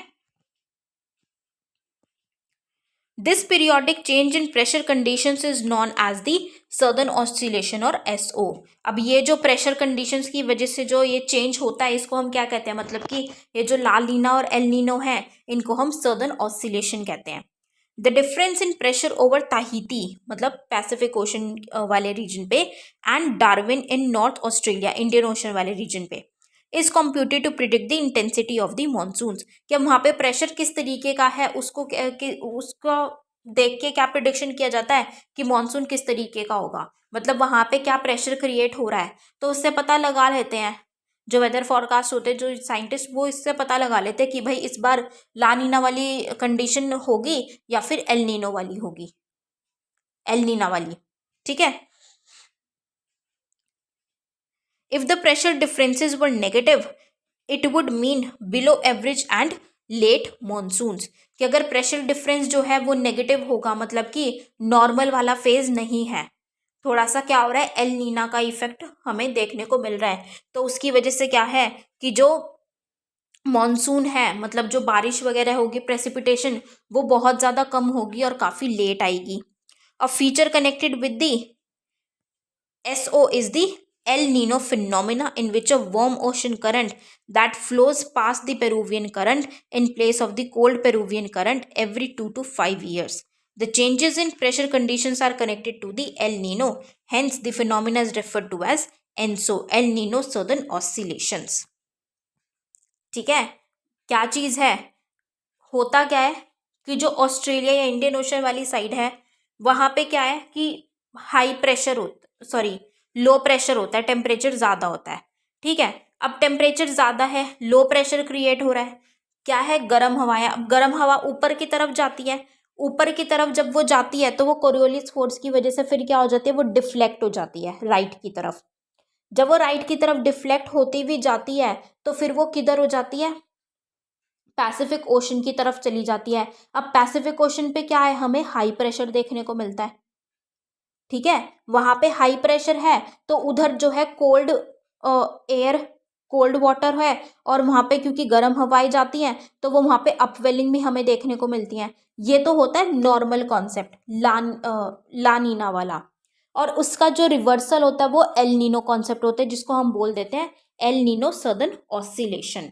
this periodic change in pressure conditions is known as the southern oscillation और SO। अब ये जो प्रेशर कंडीशंस की वजह से जो ये चेंज होता है, इसको हम क्या कहते हैं, मतलब कि ये जो ला नीना और एल नीनो है, इनको हम सदर्न ऑस्सिलेशन कहते हैं। The difference in pressure over Tahiti, मतलब पैसिफिक ओशन वाले रीजन पे, and Darwin in north Australia Indian Ocean वाले रीजन पे, is computed to predict the intensity of the monsoon. कि वहाँ पे प्रेशर किस तरीके का है, उसको देख के क्या प्रिडिक्शन किया जाता है कि मानसून किस तरीके का होगा, मतलब वहाँ पे क्या प्रेशर क्रिएट हो रहा है, तो उससे पता लगा लेते हैं। जो वेदर फॉरकास्ट होते हैं, जो साइंटिस्ट, वो इससे पता लगा लेते हैं कि भाई इस बार ला नीना वाली कंडीशन होगी या फिर एल नीनो वाली होगी, एल नीना वाली। ठीक है, if the pressure differences were negative it would mean below average and let monsoons. कि अगर प्रेशर डिफरेंस जो है वो नेगेटिव होगा, मतलब कि नॉर्मल वाला फेज नहीं है, थोड़ा सा क्या हो रहा है, एल नीना का इफेक्ट हमें देखने को मिल रहा है, तो उसकी वजह से क्या है कि जो मॉनसून है, मतलब जो बारिश वगैरह होगी, प्रेसिपिटेशन, वो बहुत ज़्यादा कम होगी और काफ़ी लेट आएगी। A feature connected with the SO is the El Nino phenomena, in which a warm ocean current that flows past the Peruvian current in place of the cold Peruvian current every 2 to 5 years. The changes in pressure conditions are connected to the El Nino, hence the phenomena is referred to as ENSO, El Nino Southern Oscillations. ठीक है, क्या चीज़ है, होता क्या है कि जो Australia या इंडियन ओशन वाली साइड है, वहाँ पे क्या है कि हाई प्रेशर होता, सॉरी, लो प्रेशर होता है, टेम्परेचर ज़्यादा होता है। ठीक है, अब टेम्परेचर ज़्यादा है, लो प्रेशर क्रिएट हो रहा है, क्या है, गर्म हवाएं। अब गर्म हवा ऊपर की तरफ जाती है, ऊपर की तरफ जब वो जाती है तो वो कोरियोलिस फोर्स की वजह से फिर क्या हो जाती है, वो डिफ्लेक्ट हो जाती है राइट की तरफ। जब वो राइट की तरफ डिफ्लेक्ट होती हुई जाती है तो फिर वो किधर हो जाती है, पैसिफिक ओशन की तरफ चली जाती है। अब पैसिफिक ओशन पे क्या है, हमें हाई प्रेशर देखने को मिलता है। ठीक है, वहां पे हाई प्रेशर है तो उधर जो है कोल्ड एयर, कोल्ड वाटर है, और वहां पे क्योंकि गर्म हवाएं जाती हैं तो वो वहां पे अपवेलिंग भी हमें देखने को मिलती हैं। ये तो होता है नॉर्मल कॉन्सेप्ट, लानीना वाला। और उसका जो रिवर्सल होता है वो एल नीनो कॉन्सेप्ट होता है, जिसको हम बोल देते हैं एल नीनो सदर्न ऑसिलेशन।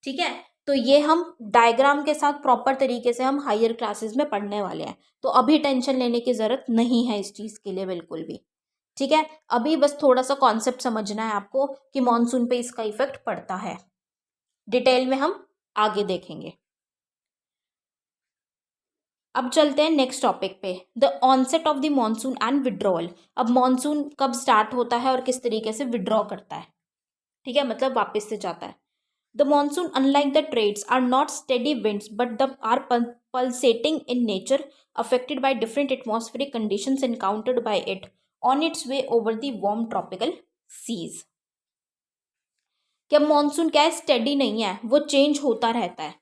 ठीक है, तो ये हम डायग्राम के साथ प्रॉपर तरीके से हम हायर क्लासेस में पढ़ने वाले हैं, तो अभी टेंशन लेने की ज़रूरत नहीं है इस चीज़ के लिए बिल्कुल भी। ठीक है, अभी बस थोड़ा सा कॉन्सेप्ट समझना है आपको कि मॉनसून पे इसका इफेक्ट पड़ता है। डिटेल में हम आगे देखेंगे। अब चलते हैं नेक्स्ट टॉपिक पे, the onset of the monsoon and withdrawal. अब मॉनसून कब स्टार्ट होता है और किस तरीके से विड्रॉ करता है। ठीक है, मतलब वापस से जाता है। The monsoon, unlike the trades, are not steady winds but are pulsating in nature, affected by different atmospheric conditions encountered by it on its way over the warm tropical seas. क्या मॉनसून क्या है, steady नहीं है, वो change होता रहता है।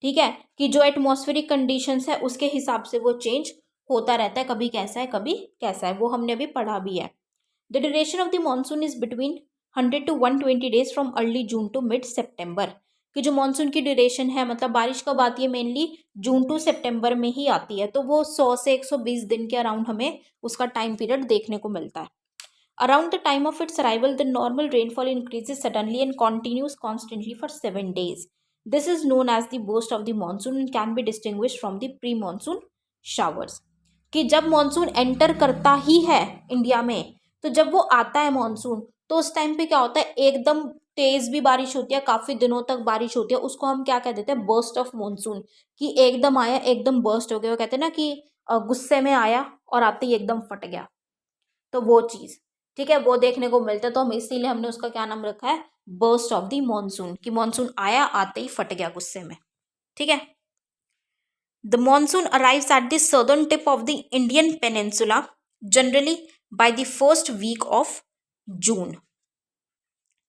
ठीक है, कि जो एटमॉस्फेरिक कंडीशंस है उसके हिसाब से वो चेंज होता रहता है, कभी कैसा है कभी कैसा है, वो हमने अभी पढ़ा भी है। The duration of the monsoon is between 100 to 120 days from early June to mid September. कि जो मॉनसून की ड्यूरेशन है, मतलब बारिश कब आती है, मेनली जून टू सितंबर में ही आती है, तो वो 100 से 120 दिन के अराउंड हमें उसका टाइम पीरियड देखने को मिलता है। Around the time of its arrival the normal rainfall increases suddenly and continues constantly for 7 days. This is known as the burst of the monsoon and can be distinguish from the pre monsoon showers. कि जब monsoon enter करता ही है India में, तो जब वो आता है मॉनसून, तो उस टाइम पे क्या होता है, एकदम तेज भी बारिश होती है, काफी दिनों तक बारिश होती है, उसको हम क्या कह देते हैं, बर्स्ट ऑफ मॉनसून। कि एकदम आया, एकदम बर्स्ट हो गया, वो कहते हैं ना कि गुस्से में आया और आते ही एकदम फट गया, तो वो चीज। ठीक है, वो देखने को मिलता है, तो हम इसीलिए हमने उसका क्या नाम रखा है, बर्स्ट ऑफ द मॉनसून, कि मॉनसून आया, आते ही फट गया गुस्से में। ठीक है, the monsoon arrives at the southern tip of the Indian peninsula generally by the first week of June.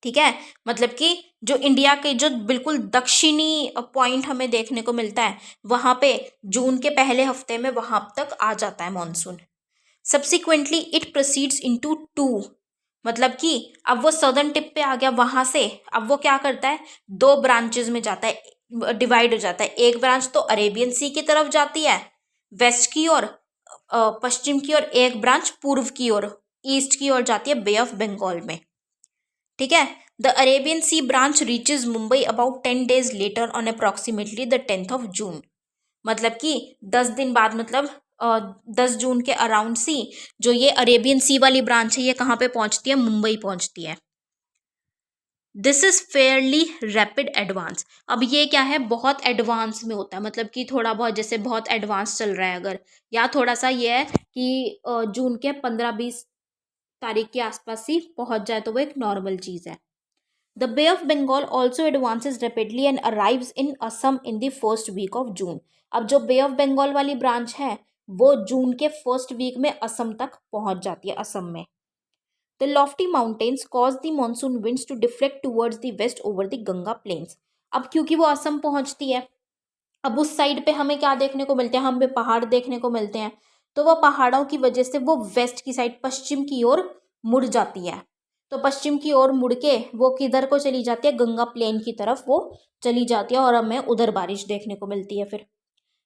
ठीक है, मतलब कि जो इंडिया के जो बिल्कुल दक्षिणी पॉइंट हमें देखने को मिलता है, वहां पे जून के पहले हफ्ते में वहां तक आ जाता है monsoon. Subsequently it proceeds into 2, मतलब कि अब वो सदर्न टिप पे आ गया, वहां से अब वो क्या करता है, 2 ब्रांचेज में जाता है, डिवाइड हो जाता है। एक ब्रांच तो अरेबियन सी की तरफ जाती है वेस्ट की ओर, पश्चिम की ओर, एक ब्रांच पूर्व की ओर, ईस्ट की ओर जाती है बे ऑफ बंगाल में। ठीक है, the Arabian Sea branch reaches Mumbai about 10 days later on approximately the 10th of June। मतलब कि 10 दिन बाद, मतलब 10 जून के अराउंड सी जो ये अरेबियन सी वाली ब्रांच है, ये कहाँ पे पहुंचती है, मुंबई पहुंचती है। This is fairly rapid advance. अब ये क्या है, बहुत एडवांस में होता है, मतलब कि थोड़ा बहुत, जैसे बहुत एडवांस चल रहा है अगर, या थोड़ा सा ये है कि जून के 15-20 तारीख के आसपास ही पहुंच जाए तो वो एक नॉर्मल चीज़ है। The Bay of Bengal also advances rapidly and arrives in Assam in the first week of June. अब जो बे ऑफ बंगाल वाली ब्रांच है वो जून के फर्स्ट वीक में असम तक पहुंच जाती है, असम में। The lofty mountains cause the monsoon winds to deflect towards the west over the Ganga plains. अब क्योंकि वो असम पहुंचती है, अब उस साइड पे हमें क्या देखने को मिलते हैं, हमें पहाड़ देखने को मिलते हैं, तो वो पहाड़ों की वजह से वो वेस्ट की साइड, पश्चिम की ओर मुड़ जाती है। तो पश्चिम की ओर मुड़ के वो किधर को चली जाती है, गंगा प्लेन की तरफ वो चली जाती है, और हमें उधर बारिश देखने को मिलती है फिर।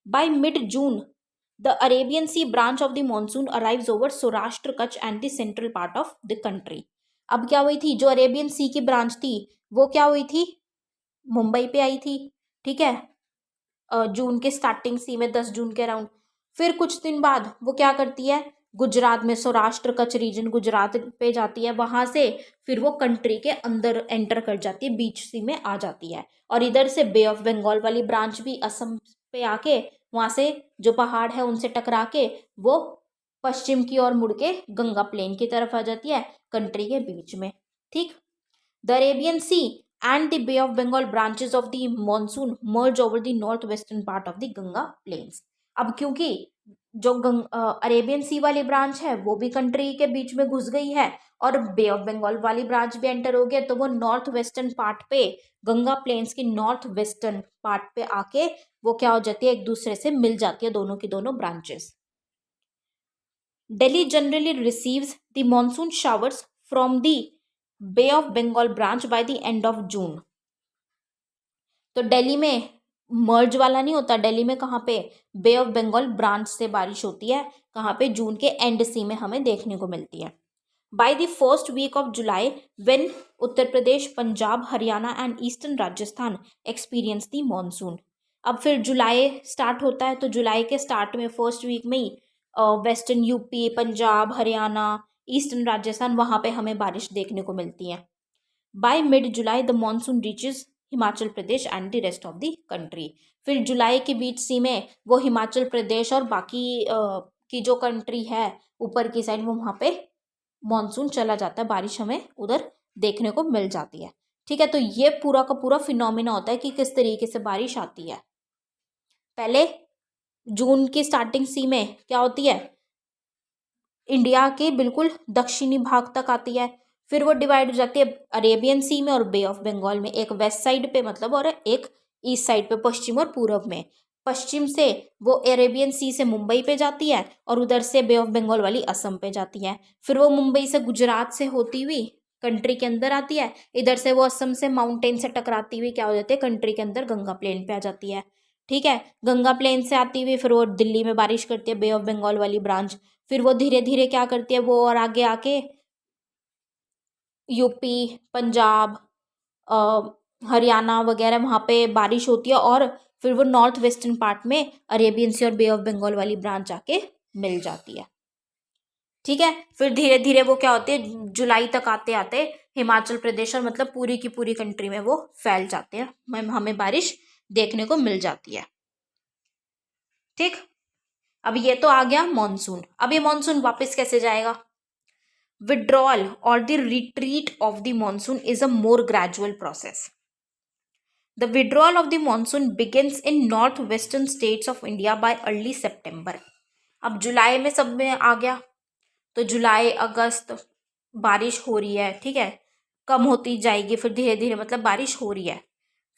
By mid June the Arabian Sea branch of the monsoon arrives over Saurashtra, Kutch and the central part of the country. अब क्या हुई थी, जो अरेबियन सी की ब्रांच थी वो क्या हुई थी, मुंबई पे आई थी। ठीक है, जून के स्टार्टिंग सी में, 10 जून के अराउंड। फिर कुछ दिन बाद वो क्या करती है, गुजरात में, सौराष्ट्र कच्छ रीजन गुजरात पे जाती है, वहां से फिर वो कंट्री के अंदर एंटर कर जाती है, बीच सी में आ जाती है, और इधर से बे ऑफ बंगाल वाली ब्रांच भी असम पे आके वहां से जो पहाड़ है उनसे टकरा के वो पश्चिम की ओर मुड़ के गंगा प्लेन की तरफ आ जाती है, कंट्री के बीच में। ठीक, the Arabian Sea and the Bay of Bengal branches of the monsoon merge over the northwestern part of the Ganga plains. अब क्योंकि जो अरेबियन सी वाली ब्रांच है वो भी कंट्री के बीच में घुस गई है और बे ऑफ बंगाल वाली ब्रांच भी एंटर हो गया, तो वो नॉर्थ वेस्टर्न पार्ट पे, गंगा प्लेन्स की नॉर्थ वेस्टर्न पार्ट पे आके वो क्या हो जाती है, एक दूसरे से मिल जाती है दोनों की दोनों branches. Delhi generally receives the monsoon showers from the Bay of Bengal branch by the end of June. तो दिल्ली में मर्ज वाला नहीं होता, दिल्ली में कहाँ पे, बे ऑफ बंगाल ब्रांच से बारिश होती है, कहाँ पे, जून के एंड सी में हमें देखने को मिलती है. By the first week of July when Uttar Pradesh, Punjab, Haryana and eastern Rajasthan experience the monsoon. अब फिर जुलाई स्टार्ट होता है, तो जुलाई के स्टार्ट में फर्स्ट वीक में ही western UP, Punjab, Haryana, eastern Rajasthan, वहाँ पे हमें बारिश देखने को मिलती है. By mid July the monsoon reaches Himachal Pradesh and the rest of the country. फिर जुलाई के बीच सी में वो हिमाचल प्रदेश और बाकी की जो कंट्री है ऊपर की साइड, वो वहाँ पे मॉनसून चला जाता है, बारिश हमें उधर देखने को मिल जाती है. ठीक है, तो ये पूरा का पूरा फिनोमिना होता है कि किस तरीके से बारिश आती है. पहले जून की स्टार्टिंग सी में क्या होती है, इंडिया के बिल्कुल दक्षिणी भाग तक आती है, फिर वो डिवाइड हो जाती है अरेबियन सी में और बे ऑफ बंगाल में, एक वेस्ट साइड पे मतलब और एक ईस्ट साइड पे, पश्चिम और पूर्व में. पश्चिम से वो अरेबियन सी से मुंबई पे जाती है और उधर से बे ऑफ बंगाल वाली असम पे जाती है. फिर वो मुंबई से गुजरात से होती हुई कंट्री के अंदर आती है, इधर से वो असम से माउंटेन से टकराती हुई क्या हो जाती है, कंट्री के अंदर गंगा प्लेन पे आ जाती है. ठीक है, गंगा प्लेन से आती हुई फिर वो दिल्ली में बारिश करती है, बे ऑफ बंगाल वाली ब्रांच. फिर वो धीरे धीरे क्या करती है, वो और आगे आके यूपी, पंजाब, हरियाणा वगैरह वहाँ पे बारिश होती है और फिर वो नॉर्थ वेस्टर्न पार्ट में अरेबियन सी और बे ऑफ बंगाल वाली ब्रांच आके मिल जाती है. ठीक है, फिर धीरे धीरे वो क्या होती है, जुलाई तक आते आते हिमाचल प्रदेश और मतलब पूरी की पूरी कंट्री में वो फैल जाते हैं, हमें बारिश देखने को मिल जाती है. ठीक, अब ये तो आ गया मॉनसून. अब ये मॉनसून वापस कैसे जाएगा. Withdrawal or the retreat of the monsoon is a more gradual process. The withdrawal of the monsoon begins in northwestern states of India by early September. अब जुलाई में सब में आ गया, तो जुलाई अगस्त बारिश हो रही है. ठीक है, कम होती जाएगी फिर धीरे धीरे, मतलब बारिश हो रही है.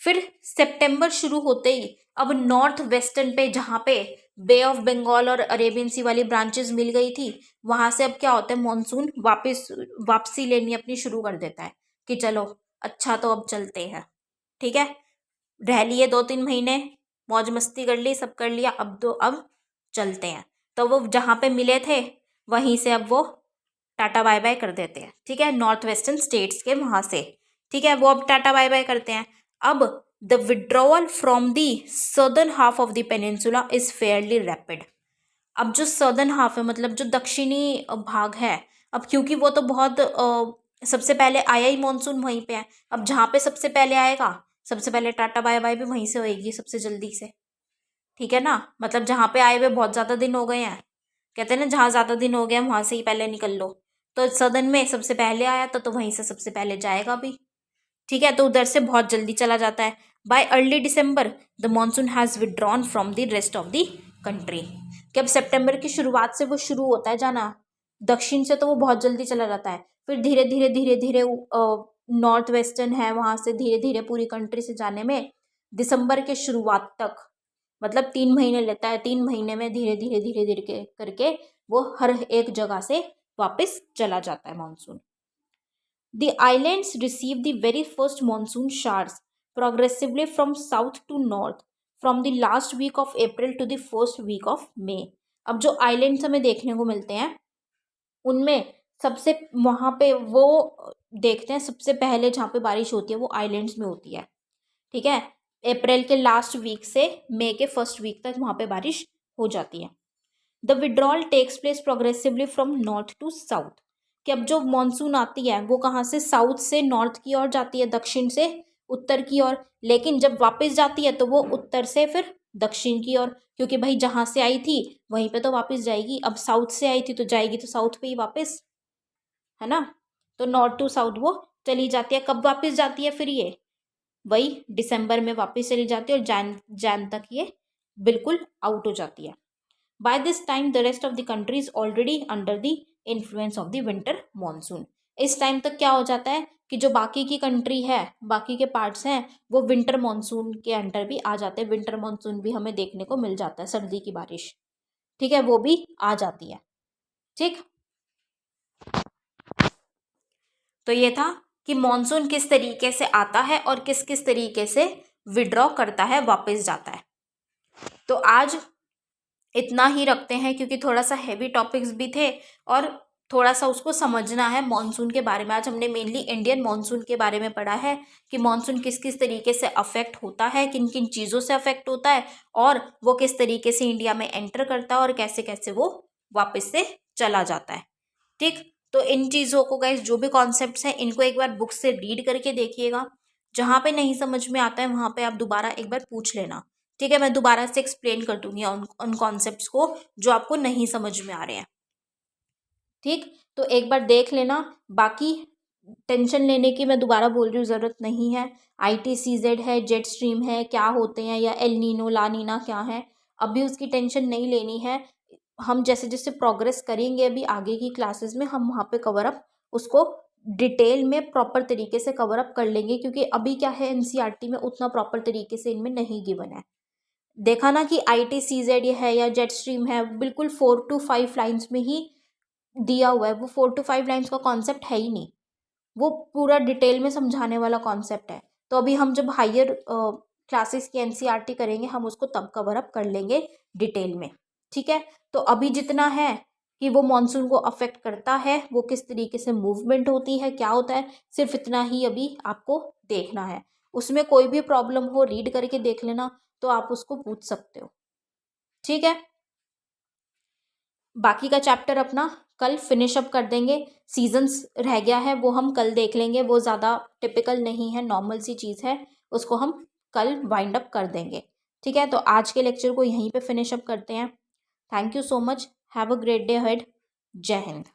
फिर सितंबर शुरू होते ही अब नॉर्थ वेस्टर्न पे, जहाँ पे बे ऑफ बंगाल और अरेबियन सी वाली ब्रांचेस मिल गई थी, वहां से अब क्या होता है, मॉनसून वापसी लेनी अपनी शुरू कर देता है कि चलो अच्छा तो अब चलते हैं. ठीक है, रह लिए 2-3 महीने, मौज मस्ती कर ली, सब कर लिया, अब चलते हैं. तो वो जहाँ पे मिले थे वहीं से अब वो टाटा बाय बाय कर देते हैं. ठीक है, नॉर्थ वेस्टर्न स्टेट्स के वहाँ से. ठीक है, वो अब टाटा बाय बाय करते हैं. अब the withdrawal from the southern half of the peninsula is fairly rapid. अब जो सदर्न हाफ है मतलब जो दक्षिणी भाग है, अब क्योंकि वो तो बहुत सबसे पहले आया ही मॉनसून वहीं पे है, अब जहाँ पे सबसे पहले आएगा, सबसे पहले टाटा बाय बाय भी वहीं से होएगी सबसे जल्दी से. ठीक है ना, मतलब जहाँ पे आए हुए बहुत ज़्यादा दिन हो गए हैं, कहते हैं ना जहाँ ज़्यादा दिन हो गए वहाँ से ही पहले निकल लो, तो सदन में सबसे पहले आया था तो वहीं से सबसे पहले जाएगा भी. ठीक है, तो उधर से बहुत जल्दी चला जाता है. Bye early December the monsoon has withdrawn from the rest of the country. कि अब सितंबर की शुरुआत से वो शुरू होता है जाना दक्षिण से, तो वो बहुत जल्दी चला जाता है. फिर धीरे धीरे धीरे धीरे नॉर्थ वेस्टर्न है, वहाँ से धीरे धीरे पूरी कंट्री से जाने में दिसंबर के शुरुआत तक मतलब 3 महीने लेता है. 3 महीने में धीरे धीरे धीरे धीरे करके वो हर एक जगह से वापस चला जाता है monsoon. The islands receive the very first monsoon showers progressively from south to north from the last week of April to the first week of May. अब जो आइलैंड्स हमें देखने को मिलते हैं उनमें सबसे वहाँ पे वो देखते हैं सबसे पहले जहाँ पे बारिश होती है वो आइलैंड्स में होती है. ठीक है, अप्रैल के लास्ट वीक से मई के फर्स्ट वीक तक वहाँ पे बारिश हो जाती है. The withdrawal takes place progressively from north to south. कि अब जो मॉनसून आती है वो कहाँ से, साउथ से नॉर्थ की ओर जाती है, दक्षिण से उत्तर की ओर, लेकिन जब वापस जाती है तो वो उत्तर से फिर दक्षिण की ओर, क्योंकि भाई जहाँ से आई थी वहीं पे तो वापस जाएगी. अब साउथ से आई थी तो जाएगी तो साउथ पे ही वापस, है ना. तो नॉर्थ टू साउथ वो चली जाती है. कब वापस जाती है फिर ये, वही दिसंबर में वापस चली जाती है और जैन तक ये बिल्कुल आउट हो जाती है। By this time the rest of the country is already under the influence of the winter monsoon. इस टाइम तक क्या हो जाता है कि जो बाकी की कंट्री है, बाकी के पार्ट्स हैं, वो विंटर मानसून के अंडर भी आ जाते हैं। विंटर मानसून भी हमें देखने को मिल जाता है, सर्दी की बारिश, ठीक है, वो भी आ जाती है। ठीक, तो ये था कि मॉनसून किस तरीके से आता है और किस किस तरीके से विड्रॉ करता है, वापस जाता है। तो आज इतना ही रखते हैं, क्योंकि थोड़ा सा हैवी टॉपिक्स भी थे और थोड़ा सा उसको समझना है मॉनसून के बारे में। आज हमने मेनली इंडियन मॉनसून के बारे में पढ़ा है कि मॉनसून किस किस तरीके से अफेक्ट होता है, किन किन चीज़ों से अफेक्ट होता है, और वो किस तरीके से इंडिया में एंटर करता है और कैसे कैसे वो वापस से चला जाता है। ठीक, तो इन चीज़ों को गाइस, जो भी कॉन्सेप्ट्स हैं, इनको एक बार बुक से रीड करके देखिएगा। जहाँ पे नहीं समझ में आता है वहाँ पे आप दोबारा एक बार पूछ लेना, ठीक है। मैं दोबारा से एक्सप्लेन कर दूंगी उन कॉन्सेप्ट्स को जो आपको नहीं समझ में आ रहे हैं। ठीक, तो एक बार देख लेना। बाकी टेंशन लेने की, मैं दोबारा बोल रही हूँ, ज़रूरत नहीं है। ITCZ है, जेट स्ट्रीम है, क्या होते हैं, या एल नीनो ला नीना क्या है, अभी उसकी टेंशन नहीं लेनी है। हम जैसे जैसे प्रोग्रेस करेंगे अभी आगे की क्लासेस में, हम वहाँ पे कवर अप उसको डिटेल में प्रॉपर तरीके से कवर अप कर लेंगे, क्योंकि अभी क्या है, NCERT में उतना प्रॉपर तरीके से इनमें नहीं गिवन है। देखा ना कि ITCZ ये है या जेट स्ट्रीम है, बिल्कुल 4 to 5 लाइन्स में ही दिया हुआ है। वो 4 to 5 लाइन्स का कॉन्सेप्ट है ही नहीं, वो पूरा डिटेल में समझाने वाला कॉन्सेप्ट है। तो अभी हम जब हायर क्लासेस की NCERT करेंगे, हम उसको तब कवर अप कर लेंगे डिटेल में, ठीक है। तो अभी जितना है कि वो मॉनसून को अफेक्ट करता है, वो किस तरीके से मूवमेंट होती है, क्या होता है, सिर्फ इतना ही अभी आपको देखना है। उसमें कोई भी प्रॉब्लम हो, रीड करके देख लेना, तो आप उसको पूछ सकते हो, ठीक है। बाकी का चैप्टर अपना कल फिनिश अप कर देंगे। सीजन्स रह गया है, वो हम कल देख लेंगे, वो ज़्यादा टिपिकल नहीं है, नॉर्मल सी चीज़ है, उसको हम कल वाइंड अप कर देंगे, ठीक है। तो आज के लेक्चर को यहीं पे फिनिश अप करते हैं। Thank you so much, have a great day ahead. जय हिंद।